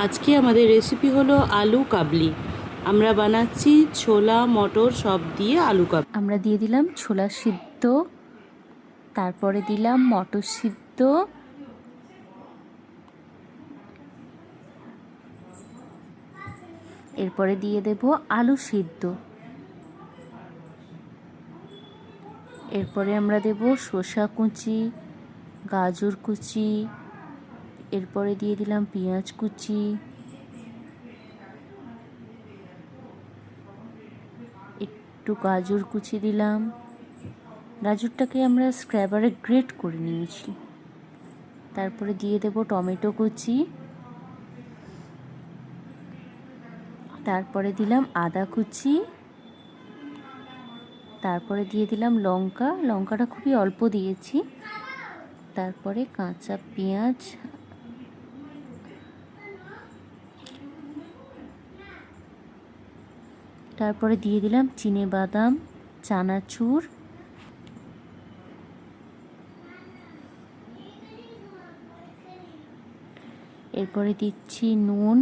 আজকে আমাদের রেসিপি হলো আলু কাবলি। আমরা বানাচ্ছি ছোলা মটর সব দিয়ে আলু কাবলি। আমরা দিয়ে দিলাম ছোলা সিদ্ধ, তারপরে দিলাম মটর সিদ্ধ, এরপরে দিয়ে দেব আলু সিদ্ধ, এরপরে আমরা দেব শসা কুচি, গাজর কুচি, এরপরে দিয়ে দিলাম পেঁয়াজ কুচি, একটু গাজর কুচি দিলাম। গাজরটাকে আমরা স্ক্র্যাবারে গ্রেট করে নিয়েছি। তারপরে দিয়ে দেব টমেটো কুচি, তারপরে দিলাম আদা কুচি, তারপরে দিয়ে দিলাম লঙ্কাটা খুবই অল্প দিয়েছি, তারপরে কাঁচা পেঁয়াজ, তারপরে দিয়ে দিলাম চিনেবাদাম, চানাচুর, এরপরে দিচ্ছি নুন,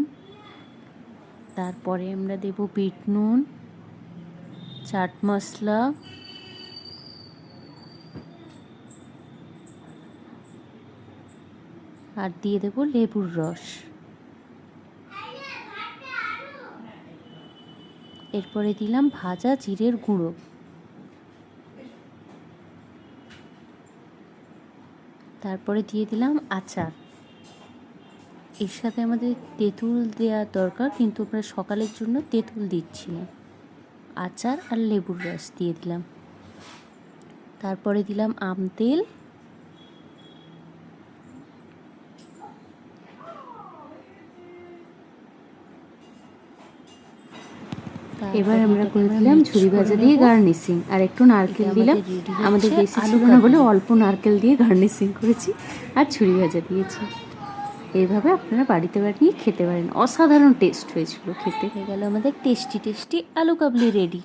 তারপরে আমরা দেব বিট নুন, চাট মশলা, আর দিয়ে দেব লেবুর রস। এরপরে দিলাম ভাজা জিরের গুঁড়ো, তারপরে দিয়ে দিলাম আচার। এর সাথে আমাদের তেঁতুল দেওয়া দরকার, কিন্তু আমরা সকালের জন্য তেঁতুল দিচ্ছি না। আচার আর লেবুর রস দিয়ে দিলাম। তারপরে দিলাম আম তেল, এবার আমরা করে দিলাম ঝুরি ভাজা দিয়ে গার্নিশিং, আর একটু নারকেল দিলাম। আমাদের বেশি ছিল না বলে অল্প নারকেল দিয়ে গার্নিশিং করেছি, আর ঝুরি ভাজা দিয়েছি। এইভাবে আপনারা বাড়িতে বানিয়ে খেতে পারেন, অসাধারণ টেস্ট হয়েছিল খেতে। হয়ে গেল আমাদের টেস্টি আলু কাবলি রেডি।